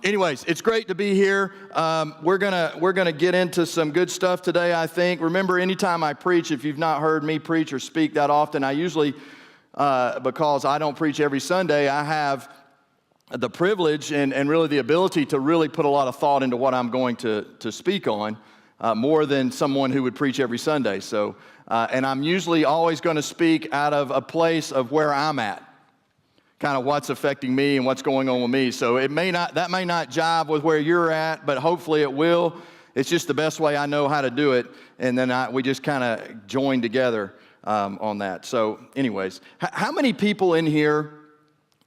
Anyways, it's great to be here. We're gonna get into some good stuff today, I think. Remember, anytime I preach, if you've not heard me preach or speak that often, I usually, because I don't preach every Sunday, I have the privilege and really the ability to really put a lot of thought into what I'm going to speak on, more than someone who would preach every Sunday. So, and I'm usually always going to speak out of a place of where I'm at, kind of what's affecting me and what's going on with me. So that may not jive with where you're at, but hopefully it will. It's just the best way I know how to do it, and then we just kind of join together on that. So anyways, how many people in here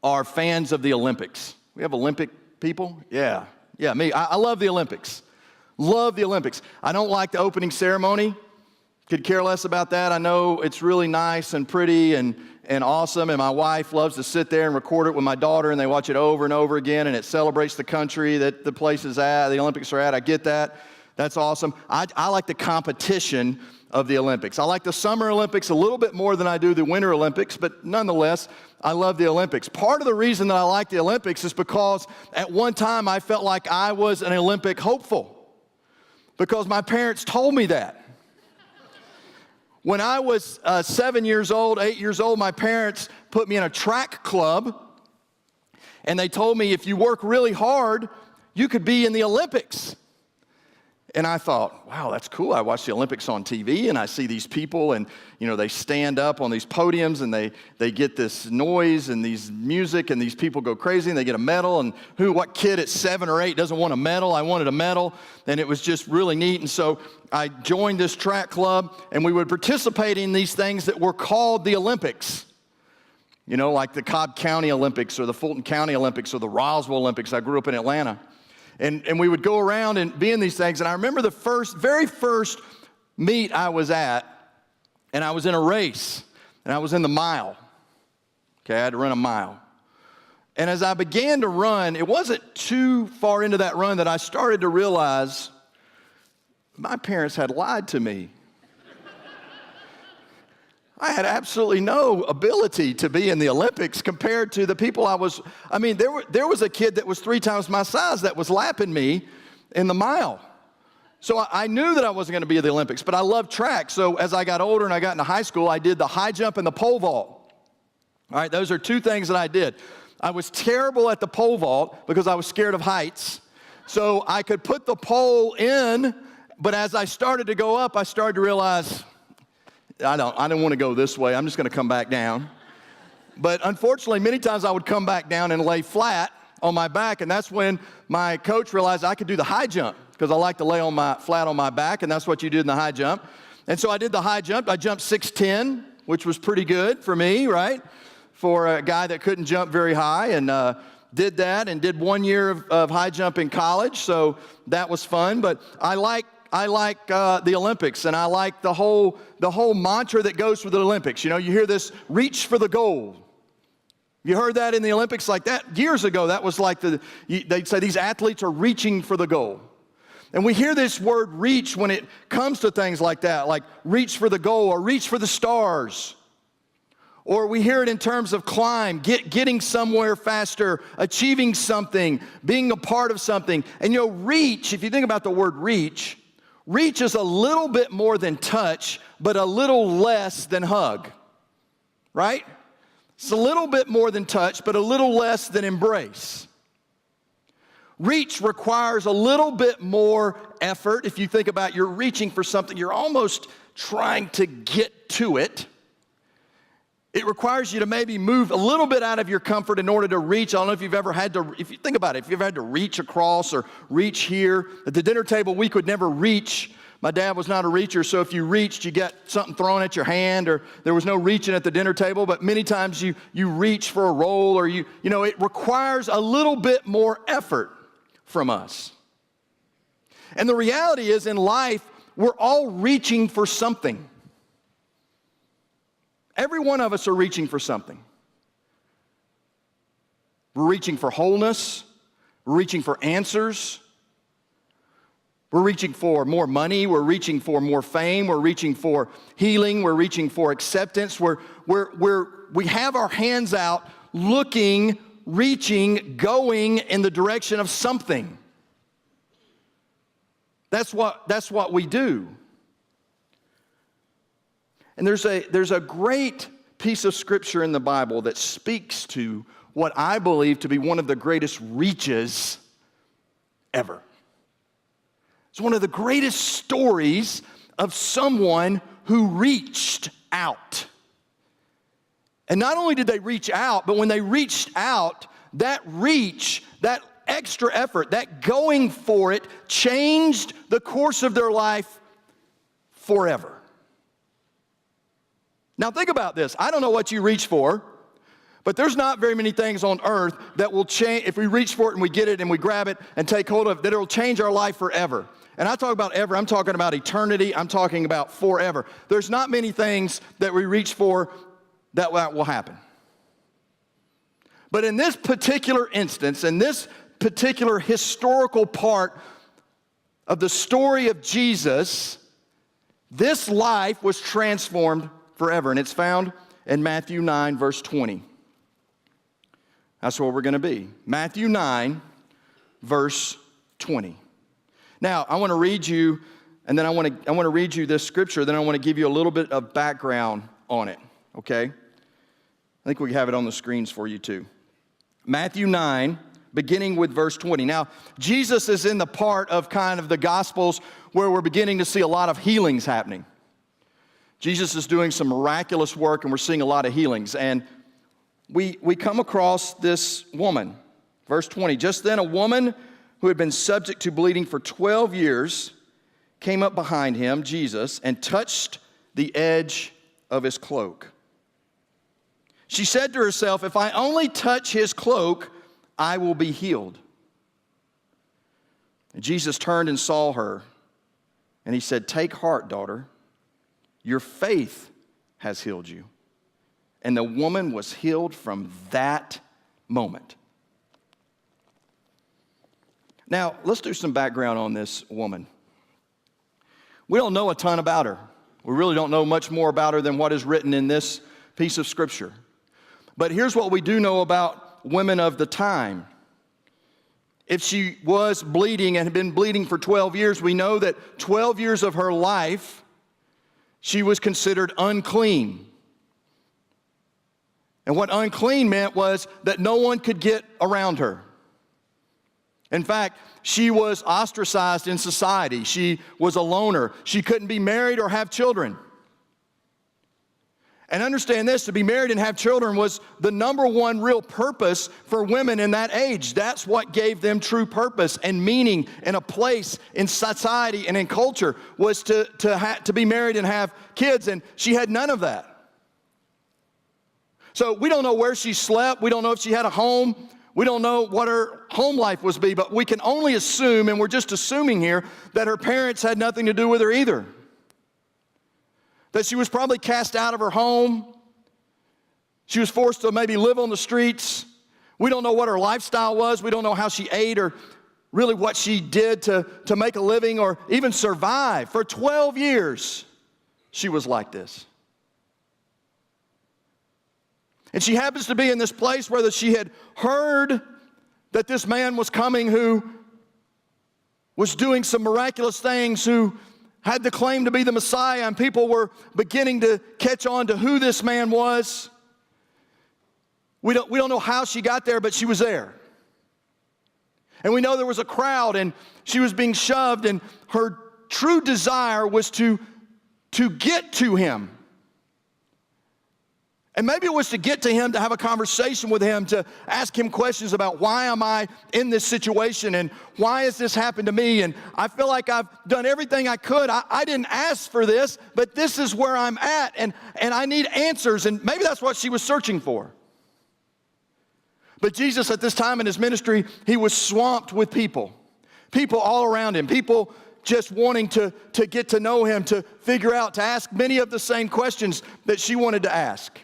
are fans of the Olympics? We have Olympic people? Yeah, me. I love the Olympics. Love the Olympics. I don't like the opening ceremony. Could care less about that. I know it's really nice and pretty and awesome, and my wife loves to sit there and record it with my daughter, and they watch it over and over again, and it celebrates the country that the place is at, the Olympics are at. I get that. That's awesome. I like the competition of the Olympics. I like the Summer Olympics a little bit more than I do the Winter Olympics, but nonetheless, I love the Olympics. Part of the reason that I like the Olympics is because at one time I felt like I was an Olympic hopeful, because my parents told me that. When I was 7 years old, 8 years old, my parents put me in a track club, and they told me if you work really hard, you could be in the Olympics. And I thought, wow, that's cool. I watch the Olympics on TV, and I see these people, and they stand up on these podiums, and they get this noise and these music, and these people go crazy, and they get a medal. And what kid at 7 or 8 doesn't want a medal? I wanted a medal, and it was just really neat. And so I joined this track club, and we would participate in these things that were called the Olympics. Like the Cobb County Olympics or the Fulton County Olympics or the Roswell Olympics. I grew up in Atlanta. And we would go around and be in these things. And I remember the very first meet I was at, and I was in a race, and I was in the mile. Okay, I had to run a mile. And as I began to run, it wasn't too far into that run that I started to realize my parents had lied to me. I had absolutely no ability to be in the Olympics compared to the people there was a kid that was 3 times my size that was lapping me in the mile. So I knew that I wasn't going to be in the Olympics, but I loved track. So as I got older and I got into high school, I did the high jump and the pole vault. All right, those are 2 things that I did. I was terrible at the pole vault because I was scared of heights. So I could put the pole in, but as I started to go up, I started to realize, I don't want to go this way. I'm just going to come back down. But unfortunately, many times I would come back down and lay flat on my back, and that's when my coach realized I could do the high jump, because I like to lay flat on my back, and that's what you do in the high jump. And so I did the high jump. I jumped 6'10", which was pretty good for me, right? For a guy that couldn't jump very high, and did that, and did 1 year of high jump in college, so that was fun. But I like the Olympics, and I like the whole mantra that goes with the Olympics. You hear this, reach for the goal. You heard that in the Olympics like that? Years ago, that was like they'd say these athletes are reaching for the goal. And we hear this word reach when it comes to things like that, like reach for the goal or reach for the stars. Or we hear it in terms of climb, getting somewhere faster, achieving something, being a part of something. And reach, if you think about the word reach is a little bit more than touch, but a little less than hug, right? It's a little bit more than touch, but a little less than embrace. Reach requires a little bit more effort. If you think about you're reaching for something, you're almost trying to get to it. It requires you to maybe move a little bit out of your comfort in order to reach. I don't know if you've ever had to, if you think about it, if you've ever had to reach across or reach here. At the dinner table, we could never reach. My dad was not a reacher, so if you reached, you got something thrown at your hand, or there was no reaching at the dinner table. But many times you reach for a roll, or it requires a little bit more effort from us. And the reality is, in life, we're all reaching for something. Every one of us are reaching for something. We're reaching for wholeness. We're reaching for answers. We're reaching for more money. We're reaching for more fame. We're reaching for healing. We're reaching for acceptance. We have our hands out looking reaching, going in the direction of something. That's what we do. And there's a great piece of scripture in the Bible that speaks to what I believe to be one of the greatest reaches ever. It's one of the greatest stories of someone who reached out. And not only did they reach out, but when they reached out, that reach, that extra effort, that going for it, changed the course of their life forever. Now think about this. I don't know what you reach for, but there's not very many things on earth that will change. If we reach for it and we get it and we grab it and take hold of it, that it will change our life forever. And I talk about ever, I'm talking about eternity, I'm talking about forever. There's not many things that we reach for that will happen. But in this particular instance, in this particular historical part of the story of Jesus, this life was transformed forever. And it's found in Matthew 9, verse 20. That's where we're going to be. Matthew 9, verse 20. Now, I want to read you, and then I want to read you this scripture, then I want to give you a little bit of background on it, okay? I think we have it on the screens for you too. Matthew 9, beginning with verse 20. Now, Jesus is in the part of kind of the Gospels where we're beginning to see a lot of healings happening. Jesus is doing some miraculous work, and we're seeing a lot of healings. And we come across this woman. Verse 20, just then a woman who had been subject to bleeding for 12 years came up behind him, Jesus, and touched the edge of his cloak. She said to herself, if I only touch his cloak, I will be healed. And Jesus turned and saw her, and he said, take heart, daughter, your faith has healed you. And the woman was healed from that moment. Now, let's do some background on this woman. We don't know a ton about her. We really don't know much more about her than what is written in this piece of scripture. But here's what we do know about women of the time. If she was bleeding and had been bleeding for 12 years, we know that 12 years of her life, she was considered unclean. And what unclean meant was that no one could get around her. In fact, she was ostracized in society. She was a loner. She couldn't be married or have children. And understand this, to be married and have children was the number one real purpose for women in that age. That's what gave them true purpose and meaning and a place in society and in culture, was to be married and have kids, and she had none of that. So we don't know where she slept. We don't know if she had a home. We don't know what her home life was be, but we can only assume, and we're just assuming here, that her parents had nothing to do with her either. That she was probably cast out of her home. She was forced to maybe live on the streets. We don't know what her lifestyle was. We don't know how she ate or really what she did to make a living or even survive. For 12 years, she was like this. And she happens to be in this place where she had heard that this man was coming who was doing some miraculous things, who had the claim to be the Messiah, and people were beginning to catch on to who this man was. We don't know how she got there, but she was there. And we know there was a crowd, and she was being shoved, and her true desire was to get to him. And maybe it was to get to him, to have a conversation with him, to ask him questions about why am I in this situation and why has this happened to me, and I feel like I've done everything I could. I didn't ask for this, but this is where I'm at, and I need answers, and maybe that's what she was searching for. But Jesus at this time in his ministry, he was swamped with people all around him, people just wanting to get to know him, to figure out, to ask many of the same questions that she wanted to ask.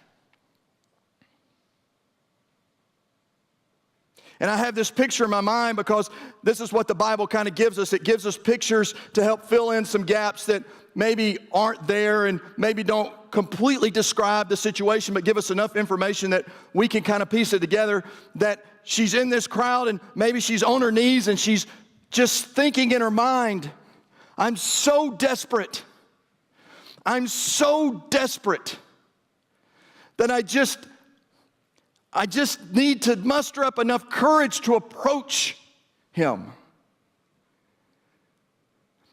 And I have this picture in my mind because this is what the Bible kind of gives us. It gives us pictures to help fill in some gaps that maybe aren't there and maybe don't completely describe the situation, but give us enough information that we can kind of piece it together, that she's in this crowd and maybe she's on her knees and she's just thinking in her mind, I'm so desperate. I'm so desperate that I just need to muster up enough courage to approach him.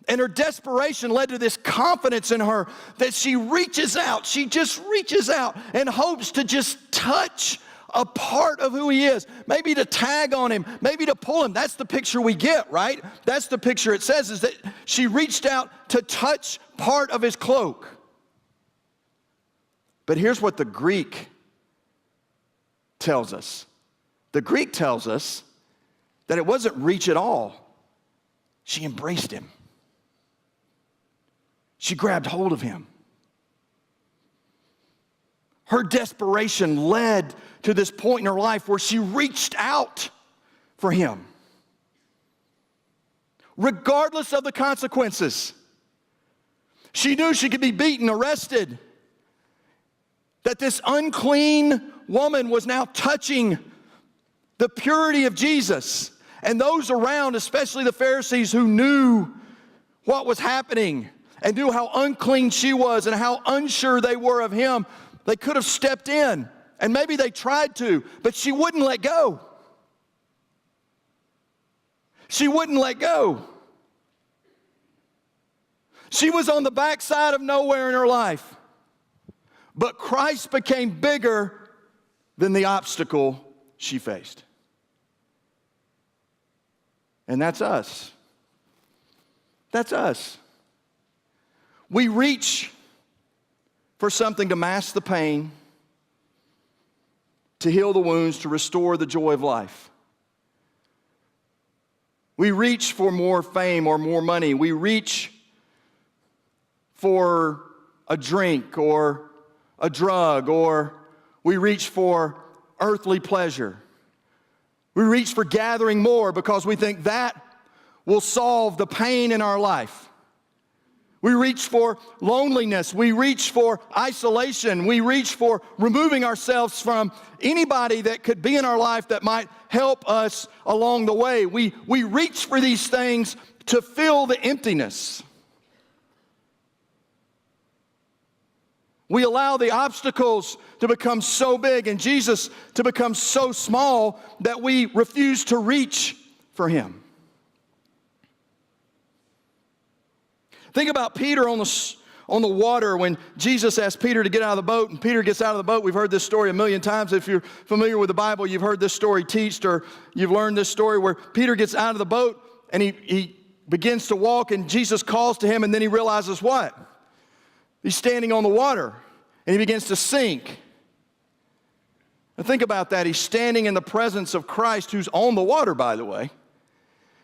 And her desperation led to this confidence in her that she reaches out. She just reaches out and hopes to just touch a part of who he is. Maybe to tag on him, maybe to pull him. That's the picture we get, right? That's the picture it says, is that she reached out to touch part of his cloak. But here's what the Greek tells us. The Greek tells us that it wasn't reach at all. She embraced him. She grabbed hold of him. Her desperation led to this point in her life where she reached out for him. Regardless of the consequences. She knew she could be beaten, arrested. That this unclean woman was now touching the purity of Jesus. And those around, especially the Pharisees who knew what was happening and knew how unclean she was and how unsure they were of him, they could have stepped in. And maybe they tried to, but she wouldn't let go. She wouldn't let go. She was on the backside of nowhere in her life. But Christ became bigger than the obstacle she faced. And that's us. That's us. We reach for something to mask the pain, to heal the wounds, to restore the joy of life. We reach for more fame or more money. We reach for a drink or a drug, or we reach for earthly pleasure. We reach for gathering more because we think that will solve the pain in our life. We reach for loneliness. We reach for isolation. We reach for removing ourselves from anybody that could be in our life that might help us along the way. We reach for these things to fill the emptiness. We allow the obstacles to become so big and Jesus to become so small that we refuse to reach for him. Think about Peter on the water when Jesus asked Peter to get out of the boat, and Peter gets out of the boat. We've heard this story a million times. If you're familiar with the Bible, you've heard this story teached, or you've learned this story where Peter gets out of the boat and he begins to walk, and Jesus calls to him, and then he realizes what? He's standing on the water, and he begins to sink. And think about that. He's standing in the presence of Christ, who's on the water, by the way.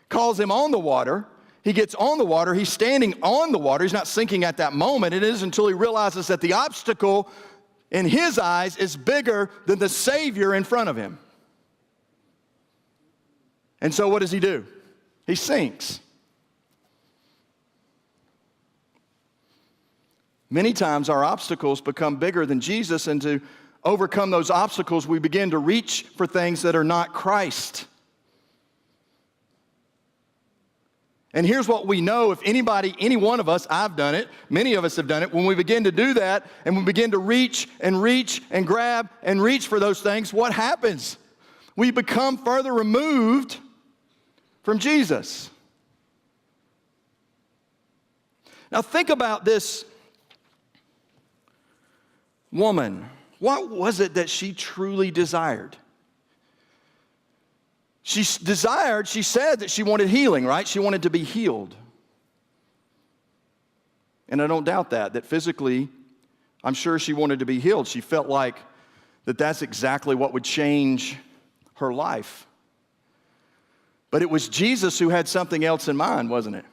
Calls him on the water. He gets on the water. He's standing on the water. He's not sinking at that moment. It isn't until he realizes that the obstacle in his eyes is bigger than the Savior in front of him. And so what does he do? He sinks. Many times our obstacles become bigger than Jesus, and to overcome those obstacles, we begin to reach for things that are not Christ. And here's what we know. If anybody, any one of us, I've done it, many of us have done it, when we begin to do that and we begin to reach and grab and reach for those things, what happens? We become further removed from Jesus. Now think about this woman. What was it that she truly desired? She said that she wanted healing, right? She wanted to be healed. And I don't doubt that physically, I'm sure she wanted to be healed. She felt like that's exactly what would change her life. But it was Jesus who had something else in mind, wasn't it?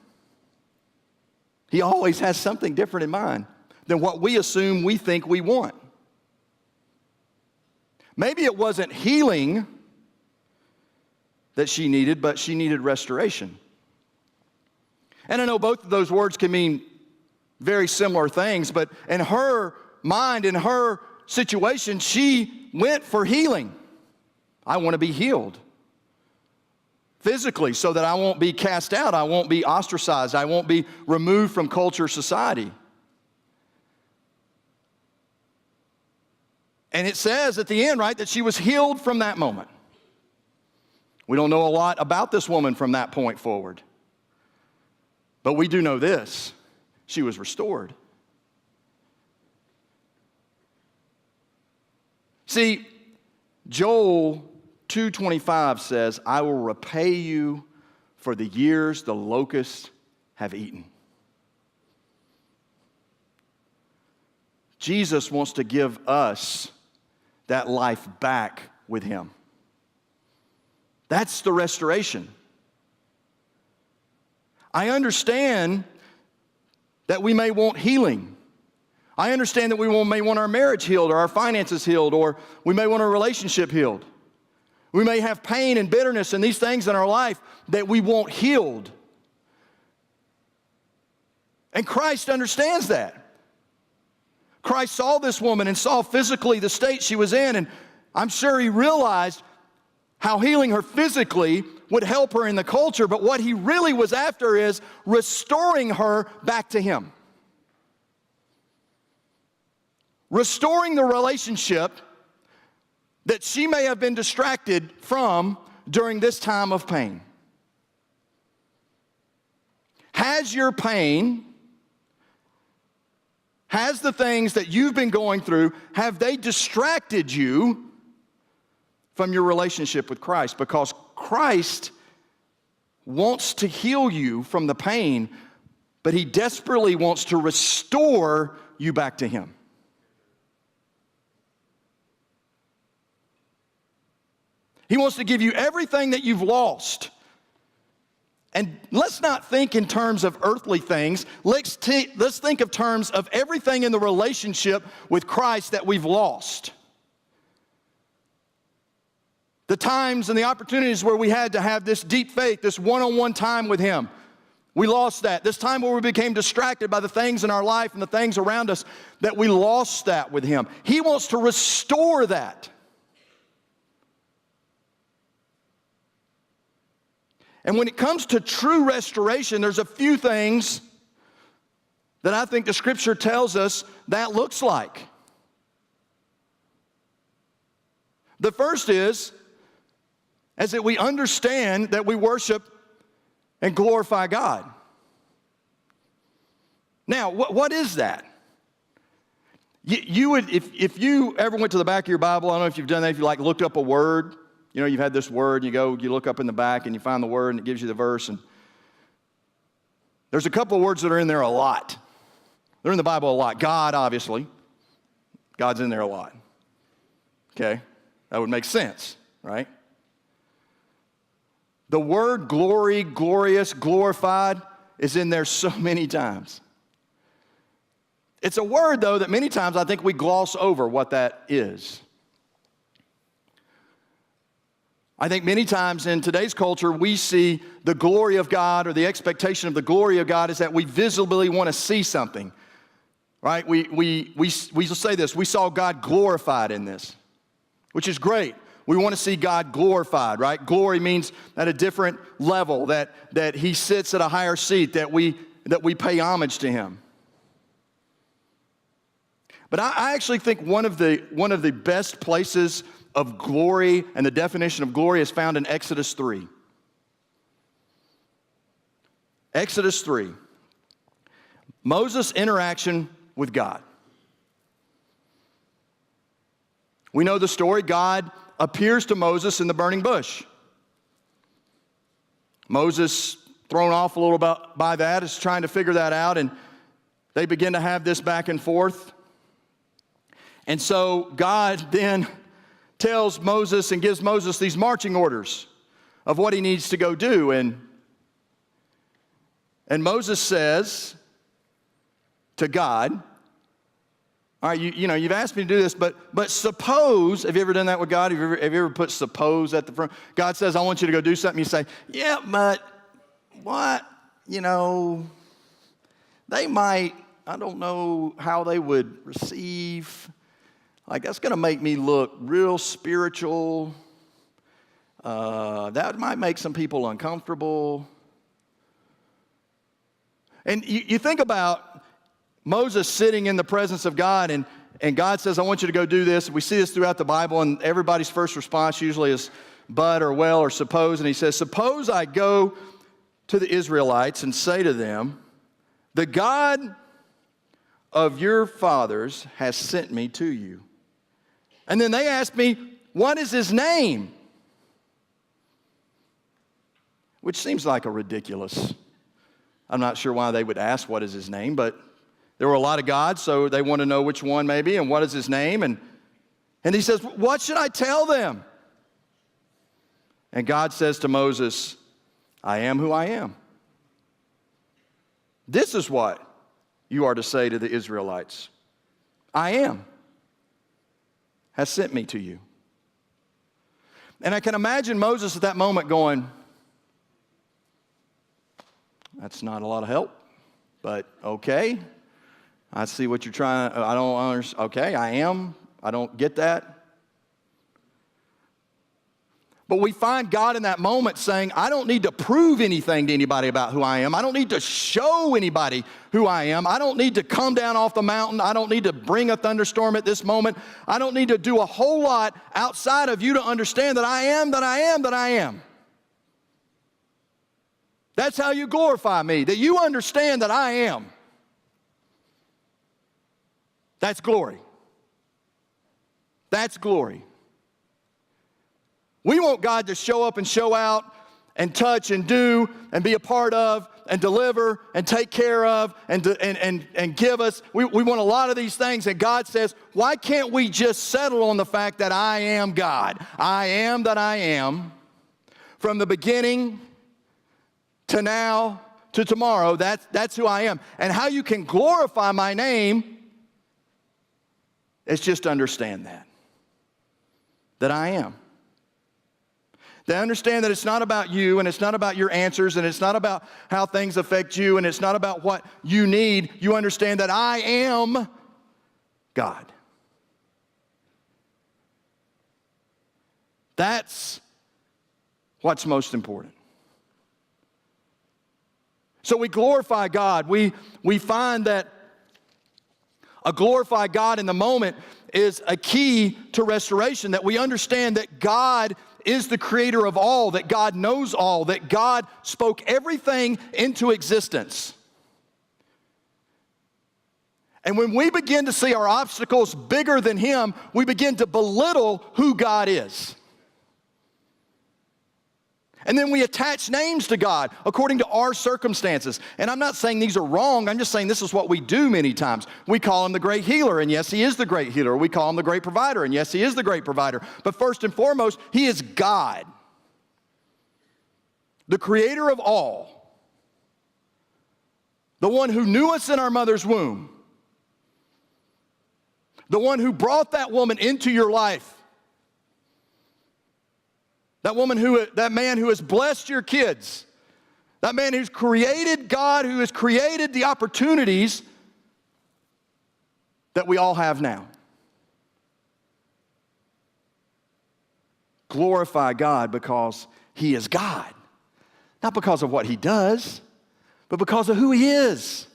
He always has something different in mind than what we assume we think we want. Maybe it wasn't healing that she needed, but she needed restoration. And I know both of those words can mean very similar things, but in her mind, in her situation, she went for healing. I want to be healed. physically, so that I won't be cast out, I won't be ostracized, I won't be removed from culture, society. And it says at the end, right, that she was healed from that moment. We don't know a lot about this woman from that point forward. But we do know this: she was restored. See, Joel 2:25 says, I will repay you for the years the locusts have eaten. Jesus wants to give us that life back with him. That's the restoration. I understand that we may want healing. I understand that we may want our marriage healed, or our finances healed, or we may want a relationship healed. We may have pain and bitterness and these things in our life that we want healed. And Christ understands that. Christ saw this woman and saw physically the state she was in, and I'm sure he realized how healing her physically would help her in the culture, but what he really was after is restoring her back to him. Restoring the relationship that she may have been distracted from during this time of pain. Has your pain, has the things that you've been going through, have they distracted you from your relationship with Christ? Because Christ wants to heal you from the pain, but he desperately wants to restore you back to him. He wants to give you everything that you've lost. And let's not think in terms of earthly things. Let's think of terms of everything in the relationship with Christ that we've lost. The times and the opportunities where we had to have this deep faith, this one-on-one time with him. We lost that. This time where we became distracted by the things in our life and the things around us, that we lost that with him. He wants to restore that. And when it comes to true restoration, there's a few things that I think the Scripture tells us that looks like. The first is that we understand that we worship and glorify God. Now, what is that? You would, if you ever went to the back of your Bible, I don't know if you've done that, if you looked up a word. You know, you've had this word, and you look up in the back, and you find the word, and it gives you the verse. And there's a couple of words that are in there a lot. They're in the Bible a lot. God, obviously. God's in there a lot. Okay? That would make sense, right? The word glory, glorious, glorified is in there so many times. It's a word, though, that many times I think we gloss over what that is. I think many times in today's culture, we see the glory of God, or the expectation of the glory of God is that we visibly want to see something, right? We say this: we saw God glorified in this, which is great. We want to see God glorified, right? Glory means at a different level, that he sits at a higher seat, that we pay homage to him. But I actually think one of the best places of glory, and the definition of glory, is found in Exodus 3. Exodus 3. Moses' interaction with God. We know the story. God appears to Moses in the burning bush. Moses, thrown off a little bit by that, is trying to figure that out, and they begin to have this back and forth. And so God then tells Moses and gives Moses these marching orders of what he needs to go do. And Moses says to God, all right, you've asked me to do this, but suppose, have you ever done that with God? Have you ever put suppose at the front? God says, I want you to go do something. You say, yeah, but what? They might, I don't know how they would receive. That's going to make me look real spiritual. That might make some people uncomfortable. And you think about Moses sitting in the presence of God, and God says, I want you to go do this. We see this throughout the Bible, and everybody's first response usually is but or well or suppose. And he says, suppose I go to the Israelites and say to them, the God of your fathers has sent me to you. And then they ask me, what is his name? Which seems like a ridiculous. I'm not sure why they would ask what is his name, but there were a lot of gods, so they want to know which one maybe and what is his name. And he says, what should I tell them? And God says to Moses, I am who I am. This is what you are to say to the Israelites. I am has sent me to you. And I can imagine Moses at that moment going, that's not a lot of help, but okay. I see what you're trying, I don't understand. Okay, I don't get that. But we find God in that moment saying, I don't need to prove anything to anybody about who I am. I don't need to show anybody who I am. I don't need to come down off the mountain. I don't need to bring a thunderstorm at this moment. I don't need to do a whole lot outside of you to understand that I am, that I am, that I am. That's how you glorify me, that you understand that I am. That's glory. That's glory. We want God to show up and show out and touch and do and be a part of and deliver and take care of and give us. We want a lot of these things, and God says, why can't we just settle on the fact that I am God? I am that I am. From the beginning to now to tomorrow, that's who I am. And how you can glorify my name is just to understand that I am. They understand that it's not about you, and it's not about your answers, and it's not about how things affect you, and it's not about what you need. You understand that I am God. That's what's most important. So we glorify God. We find that a glorified God in the moment is a key to restoration, that we understand that God is the creator of all, that God knows all, that God spoke everything into existence. And when we begin to see our obstacles bigger than Him, we begin to belittle who God is. And then we attach names to God according to our circumstances. And I'm not saying these are wrong. I'm just saying this is what we do many times. We call Him the great healer, and yes, He is the great healer. We call Him the great provider, and yes, He is the great provider. But first and foremost, He is God, the creator of all, the one who knew us in our mother's womb, the one who brought that woman into your life. That man who has blessed your kids. That man who's created God, who has created the opportunities that we all have now. Glorify God because He is God. Not because of what He does, but because of who He is.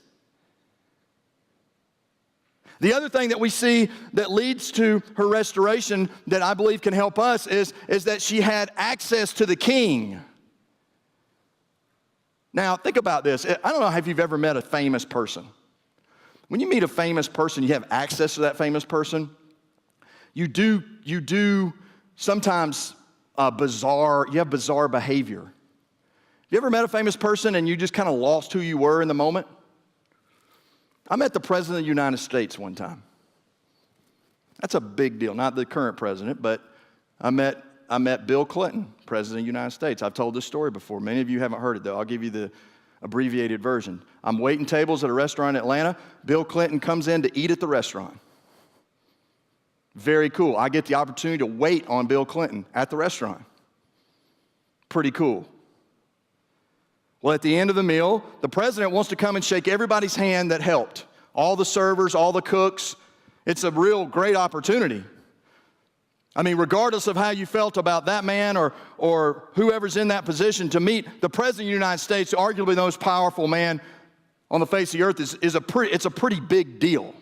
The other thing that we see that leads to her restoration that I believe can help us is that she had access to the king. Now, think about this. I don't know if you've ever met a famous person. When you meet a famous person, you have access to that famous person. You do sometimes you have bizarre behavior. You ever met a famous person and you just kind of lost who you were in the moment? I met the President of the United States one time. That's a big deal. Not the current president, but I met Bill Clinton, President of the United States. I've told this story before. Many of you haven't heard it, though. I'll give you the abbreviated version. I'm waiting tables at a restaurant in Atlanta. Bill Clinton comes in to eat at the restaurant. Very cool. I get the opportunity to wait on Bill Clinton at the restaurant. Pretty cool. Well, at the end of the meal, the president wants to come and shake everybody's hand that helped. All the servers, all the cooks. It's a real great opportunity. I mean, regardless of how you felt about that man or whoever's in that position, to meet the President of the United States, arguably the most powerful man on the face of the earth, it's a pretty big deal.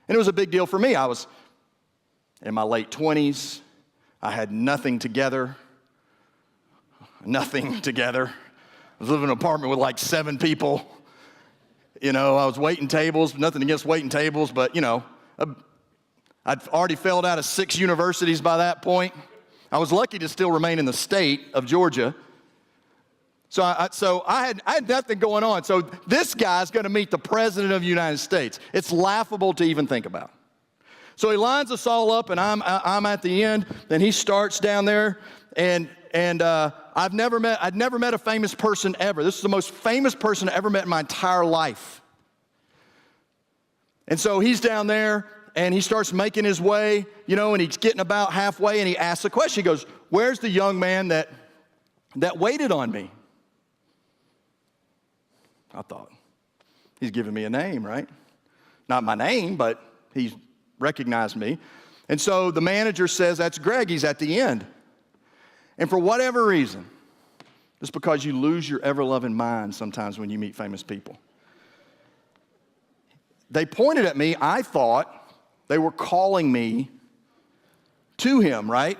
And it was a big deal for me. I was in my late 20s. I had nothing together. Nothing together. I was living in an apartment with like 7 people. You know, I was waiting tables. Nothing against waiting tables, but, you know, I'd already failed out of 6 universities by that point. I was lucky to still remain in the state of Georgia. So I had nothing going on. So this guy's going to meet the President of the United States. It's laughable to even think about. So he lines us all up, and I'm at the end, and he starts down there, and I'd never met a famous person ever. This is the most famous person I ever met in my entire life. And so he's down there, and he starts making his way, you know, and he's getting about halfway, and he asks a question. He goes, "Where's the young man that waited on me?" I thought, he's giving me a name, right? Not my name, but he's recognized me. And so the manager says, "That's Greg, he's at the end." And for whatever reason, just because you lose your ever-loving mind sometimes when you meet famous people, they pointed at me. I thought they were calling me to him, right?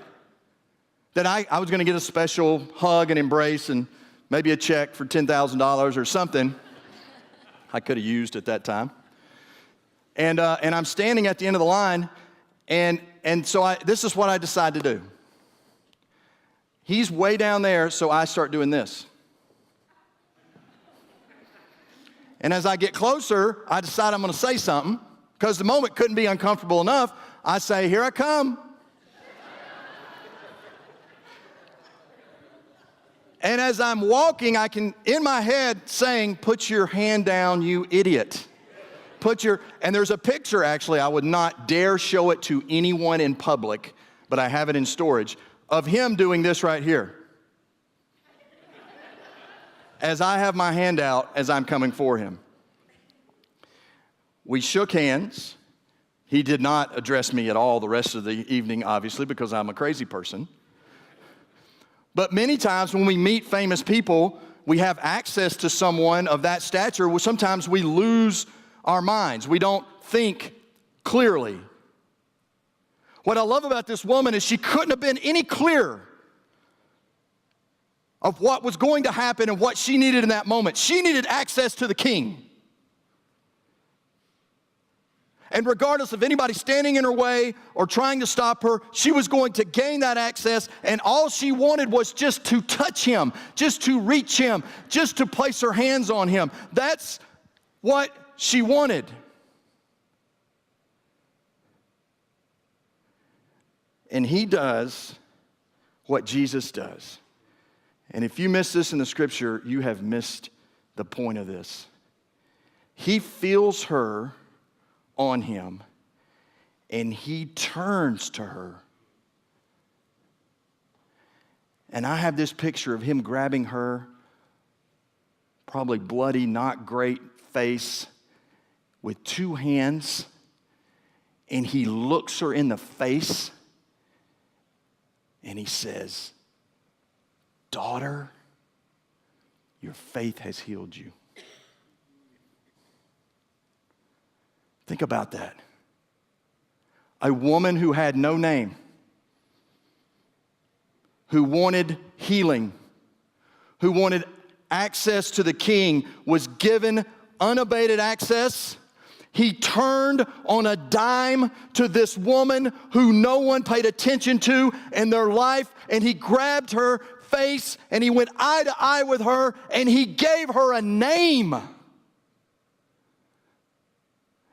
That I was going to get a special hug and embrace and maybe a check for $10,000 or something I could have used at that time. And I'm standing at the end of the line, and so this is what I decide to do. He's way down there, so I start doing this. And as I get closer, I decide I'm going to say something, because the moment couldn't be uncomfortable enough. I say, "Here I come." And as I'm walking, I can, in my head, saying, "Put your hand down, you idiot." And there's a picture, actually, I would not dare show it to anyone in public, but I have it in storage, of him doing this right here. As I have my hand out as I'm coming for him. We shook hands. He did not address me at all the rest of the evening, obviously, because I'm a crazy person. But many times when we meet famous people, we have access to someone of that stature, where sometimes we lose our minds. We don't think clearly. What I love about this woman is she couldn't have been any clearer of what was going to happen and what she needed in that moment. She needed access to the king. And regardless of anybody standing in her way or trying to stop her, she was going to gain that access, and all she wanted was just to touch him, just to reach him, just to place her hands on him. That's what she wanted. And he does what Jesus does. And if you miss this in the scripture, you have missed the point of this. He feels her on him, and he turns to her. And I have this picture of him grabbing her, probably bloody, not great face, with 2 hands, and he looks her in the face, and he says, "Daughter, your faith has healed you." Think about that. A woman who had no name, who wanted healing, who wanted access to the king, was given unabated access. He turned on a dime to this woman who no one paid attention to in their life, and he grabbed her face and he went eye to eye with her, and he gave her a name.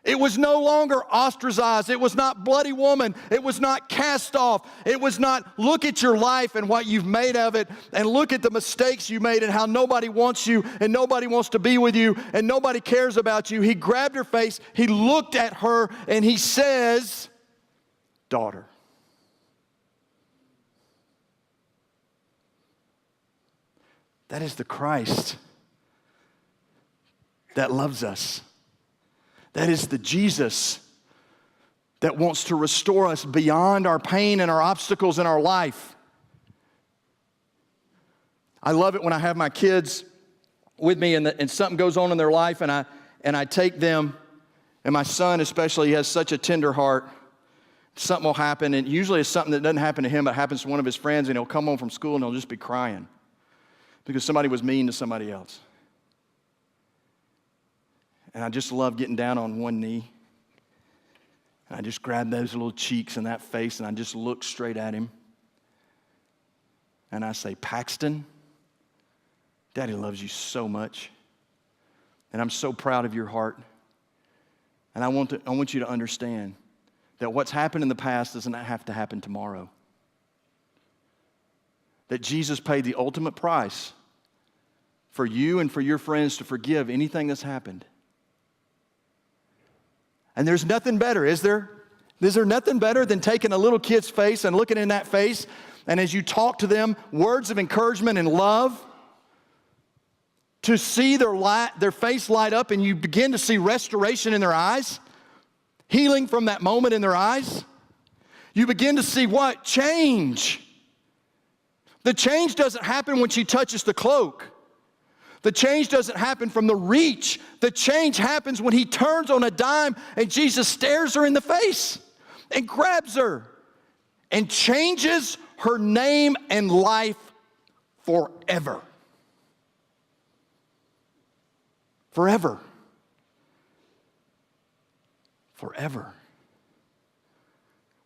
It was no longer ostracized. It was not bloody woman. It was not cast off. It was not look at your life and what you've made of it, and look at the mistakes you made and how nobody wants you and nobody wants to be with you and nobody cares about you. He grabbed her face, he looked at her, and he says, "Daughter." That is the Christ that loves us. That is the Jesus that wants to restore us beyond our pain and our obstacles in our life. I love it when I have my kids with me and something goes on in their life and I take them, and my son especially, he has such a tender heart. Something will happen, and usually it's something that doesn't happen to him, but happens to one of his friends, and he'll come home from school and he'll just be crying because somebody was mean to somebody else. And I just love getting down on one knee, and I just grab those little cheeks and that face, and I just look straight at him, and I say, Paxton, Daddy loves you so much, and I'm so proud of your heart, and I want you to understand that what's happened in the past doesn't have to happen tomorrow. That Jesus paid the ultimate price for you and for your friends to forgive anything that's happened. And there's nothing better, is there? Is there nothing better than taking a little kid's face and looking in that face, and as you talk to them, words of encouragement and love, to see their face light up and you begin to see restoration in their eyes? Healing from that moment in their eyes. You begin to see what? Change. The change doesn't happen when she touches the cloak. The change doesn't happen from the reach. The change happens when he turns on a dime and Jesus stares her in the face and grabs her and changes her name and life forever. Forever. Forever.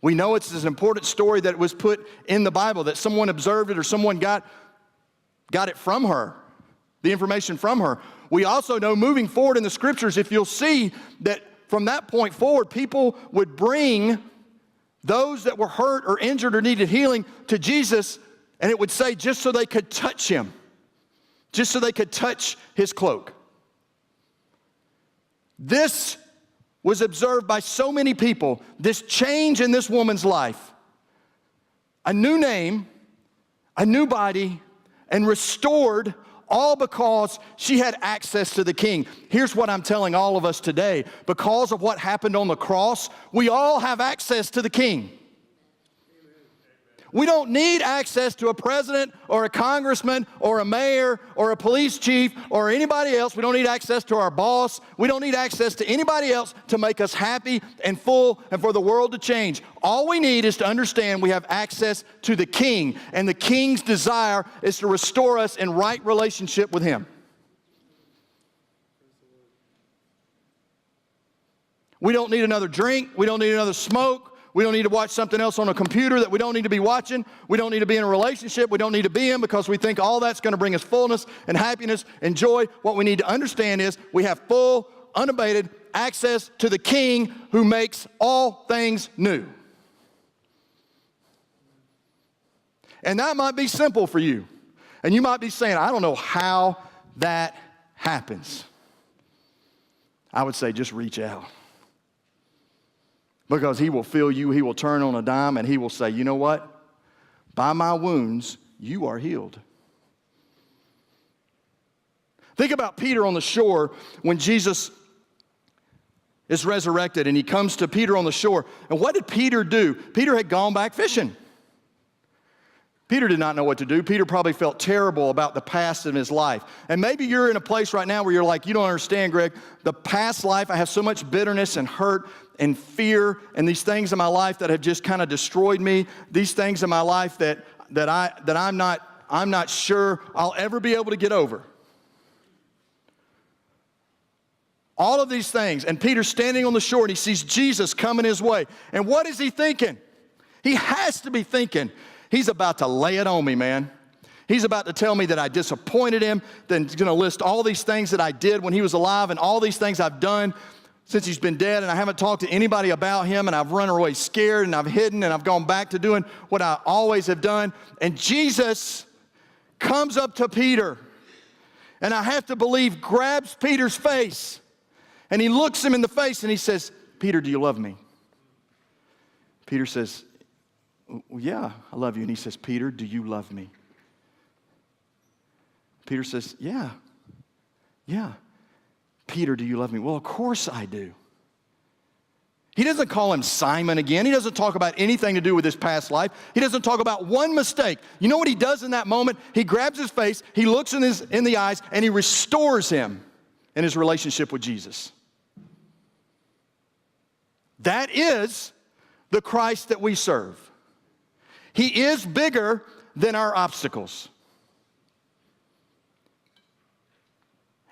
We know it's an important story that was put in the Bible, that someone observed it or someone got it from her, the information from her. We also know moving forward in the scriptures, if you'll see that from that point forward, people would bring those that were hurt or injured or needed healing to Jesus, and it would say just so they could touch him, just so they could touch his cloak. This was observed by so many people, this change in this woman's life. A new name, a new body, and restored, all because she had access to the King. Here's what I'm telling all of us today. Because of what happened on the cross, we all have access to the King. We don't need access to a president or a congressman or a mayor or a police chief or anybody else. We don't need access to our boss. We don't need access to anybody else to make us happy and full and for the world to change. All we need is to understand we have access to the King, and the King's desire is to restore us in right relationship with him. We don't need another drink. We don't need another smoke. We don't need to watch something else on a computer that we don't need to be watching. We don't need to be in a relationship we don't need to be in because we think all that's going to bring us fullness and happiness and joy. What we need to understand is we have full, unabated access to the King who makes all things new. And that might be simple for you. And you might be saying, I don't know how that happens. I would say just reach out. Because he will fill you, he will turn on a dime, and he will say, you know what? By my wounds, you are healed. Think about Peter on the shore when Jesus is resurrected, and he comes to Peter on the shore. And what did Peter do? Peter had gone back fishing. Peter did not know what to do. Peter probably felt terrible about the past in his life. And maybe you're in a place right now where you're like, you don't understand, Greg. The past life, I have so much bitterness and hurt and fear and these things in my life that have just kind of destroyed me. These things in my life that I'm not sure I'll ever be able to get over. All of these things. And Peter's standing on the shore and he sees Jesus coming his way. And what is he thinking? He has to be thinking, he's about to lay it on me, man. He's about to tell me that I disappointed him. Then he's going to list all these things that I did when he was alive and all these things I've done since he's been dead, and I haven't talked to anybody about him, and I've run away scared, and I've hidden, and I've gone back to doing what I always have done. And Jesus comes up to Peter, and I have to believe grabs Peter's face, and he looks him in the face, and he says, Peter, do you love me? Peter says, well, yeah, I love you. And he says, Peter, do you love me? Peter says, yeah. Peter, do you love me? Well, of course I do. He doesn't call him Simon again. He doesn't talk about anything to do with his past life. He doesn't talk about one mistake. You know what he does in that moment? He grabs his face, he looks in the eyes, and he restores him in his relationship with Jesus. That is the Christ that we serve. He is bigger than our obstacles.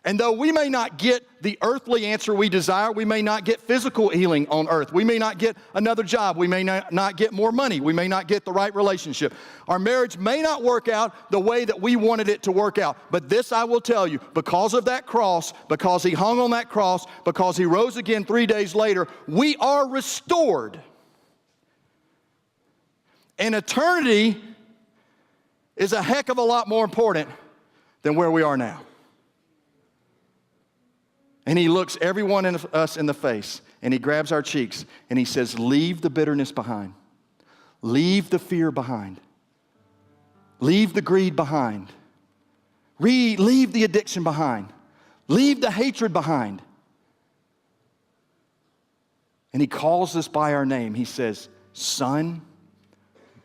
And though we may not get the earthly answer we desire, we may not get physical healing on earth. We may not get another job. We may not get more money. We may not get the right relationship. Our marriage may not work out the way that we wanted it to work out. But this I will tell you, because of that cross, because he hung on that cross, because he rose again 3 days later, we are restored. And eternity is a heck of a lot more important than where we are now. And he looks every one of us in the face, and he grabs our cheeks, and he says, leave the bitterness behind. Leave the fear behind. Leave the greed behind. Leave the addiction behind. Leave the hatred behind. And he calls us by our name. He says, son,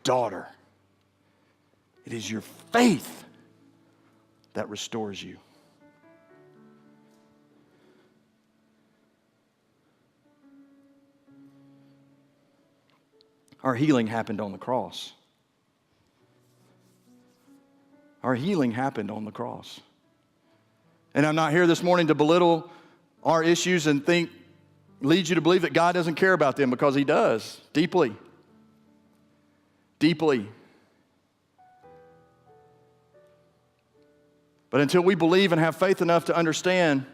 daughter, it is your faith that restores you. Our healing happened on the cross. Our healing happened on the cross. And I'm not here this morning to belittle our issues and lead you to believe that God doesn't care about them, because he does, deeply. Deeply. But until we believe and have faith enough to understand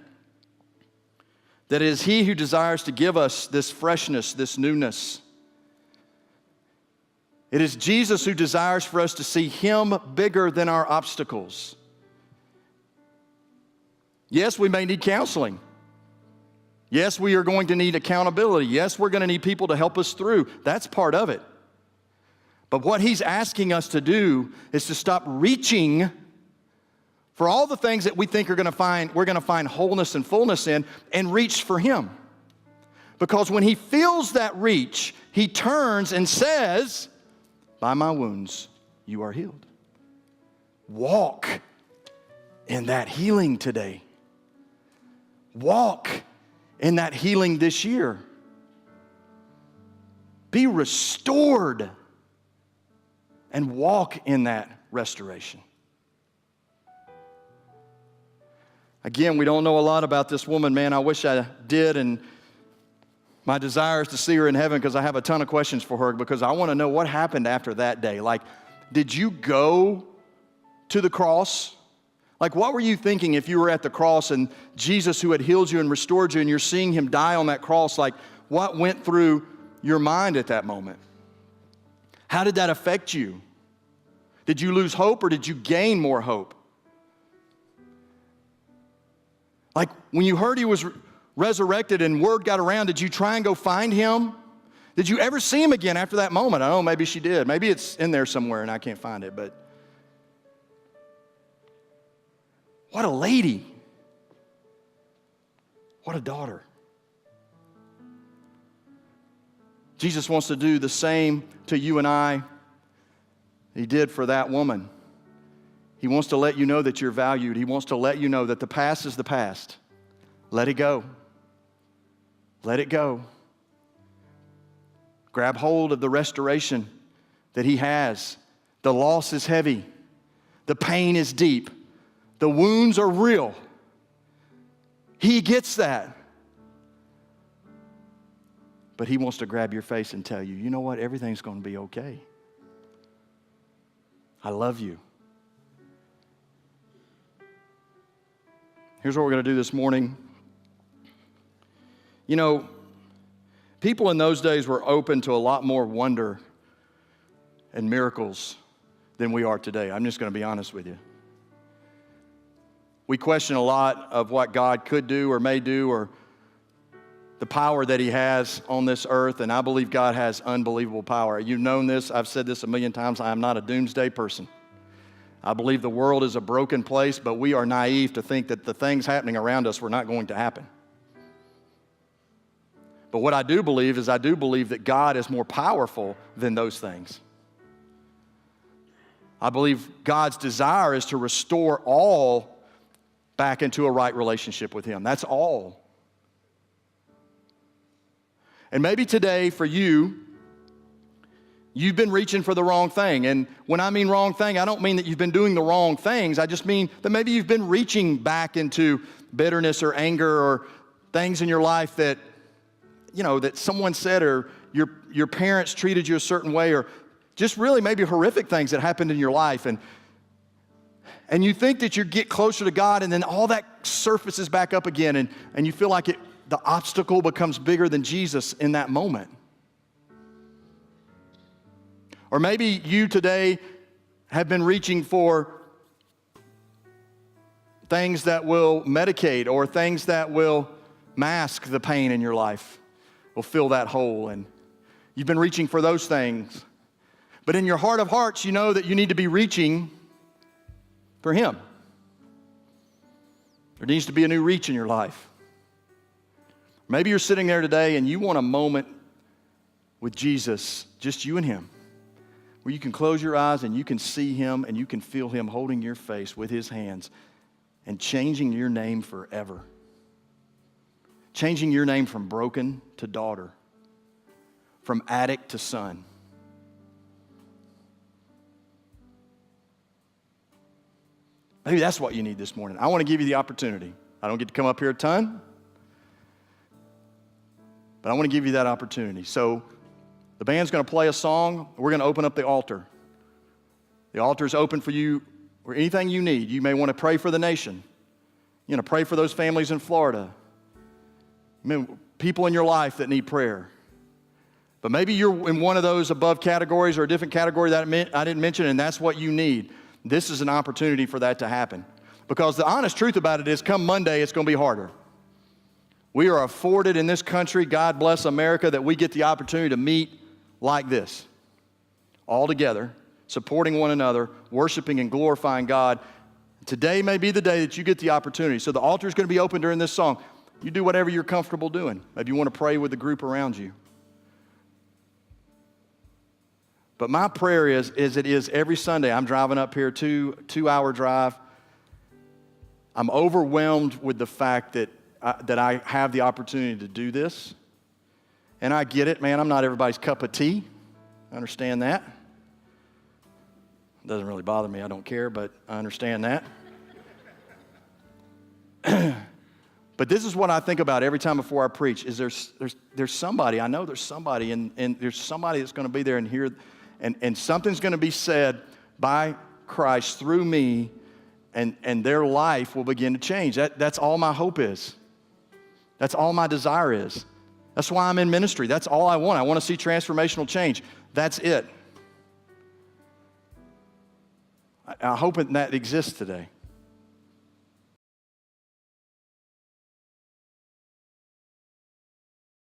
that it is he who desires to give us this freshness, this newness, it is Jesus who desires for us to see him bigger than our obstacles. Yes, we may need counseling. Yes, we are going to need accountability. Yes, we're going to need people to help us through. That's part of it. But what he's asking us to do is to stop reaching for all the things that we think we're going to find wholeness and fullness in, and reach for him. Because when he feels that reach, he turns and says, by my wounds, you are healed. Walk in that healing today. Walk in that healing this year. Be restored and walk in that restoration. Again, we don't know a lot about this woman, man. I wish I did, and my desire is to see her in heaven, because I have a ton of questions for her, because I want to know what happened after that day. Like, did you go to the cross? Like, what were you thinking if you were at the cross and Jesus, who had healed you and restored you, and you're seeing him die on that cross? Like, what went through your mind at that moment? How did that affect you? Did you lose hope, or did you gain more hope? Like, when you heard he was resurrected and word got around, did you try and go find him? Did you ever see him again after that moment? I don't know, maybe she did. Maybe it's in there somewhere and I can't find it, but what a lady. What a daughter. Jesus wants to do the same to you and I. He did for that woman. He wants to let you know that you're valued. He wants to let you know that the past is the past. Let it go. Let it go. Grab hold of the restoration that he has. The loss is heavy. The pain is deep. The wounds are real. He gets that. But he wants to grab your face and tell you, you know what? Everything's going to be okay. I love you. Here's what we're going to do this morning. You know, people in those days were open to a lot more wonder and miracles than we are today. I'm just going to be honest with you. We question a lot of what God could do or may do, or the power that he has on this earth, and I believe God has unbelievable power. You've known this. I've said this a million times. I am not a doomsday person. I believe the world is a broken place, but we are naive to think that the things happening around us were not going to happen. But what I do believe is I do believe that God is more powerful than those things. I believe God's desire is to restore all back into a right relationship with Him. That's all. And maybe today for you, you've been reaching for the wrong thing. And when I mean wrong thing, I don't mean that you've been doing the wrong things. I just mean that maybe you've been reaching back into bitterness or anger or things in your life that, that someone said, or your parents treated you a certain way, or just really maybe horrific things that happened in your life. And you think that you get closer to God, and then all that surfaces back up again, and you feel like the obstacle becomes bigger than Jesus in that moment. Or maybe you today have been reaching for things that will medicate or things that will mask the pain in your life, will fill that hole. And you've been reaching for those things. But in your heart of hearts, you know that you need to be reaching for Him. There needs to be a new reach in your life. Maybe you're sitting there today and you want a moment with Jesus, just you and Him, where you can close your eyes and you can see Him and you can feel Him holding your face with His hands and changing your name forever. Changing your name from broken to daughter, from addict to son. Maybe that's what you need this morning. I want to give you the opportunity. I don't get to come up here a ton, but I want to give you that opportunity. So the band's going to play a song. We're going to open up the altar. The altar is open for you or anything you need. You may want to pray for the nation. Pray for those families in Florida. People in your life that need prayer. But maybe you're in one of those above categories or a different category that I didn't mention, and that's what you need. This is an opportunity for that to happen. Because the honest truth about it is, come Monday, it's going to be harder. We are afforded in this country, God bless America, that we get the opportunity to meet like this, all together, supporting one another, worshiping and glorifying God. Today may be the day that you get the opportunity. So the altar is going to be open during this song. You do whatever you're comfortable doing. Maybe you want to pray with the group around you. But my prayer is it is every Sunday. I'm driving up here, two-hour drive. I'm overwhelmed with the fact that I have the opportunity to do this. And I get it, man. I'm not everybody's cup of tea. I understand that. It doesn't really bother me. I don't care, but I understand that. But this is what I think about every time before I preach, is there's somebody, I know there's somebody, and there's somebody that's going to be there and hear, and something's going to be said by Christ through me, and their life will begin to change. That's all my hope is. That's all my desire is. That's why I'm in ministry. That's all I want. I want to see transformational change. That's it. I hope that exists today.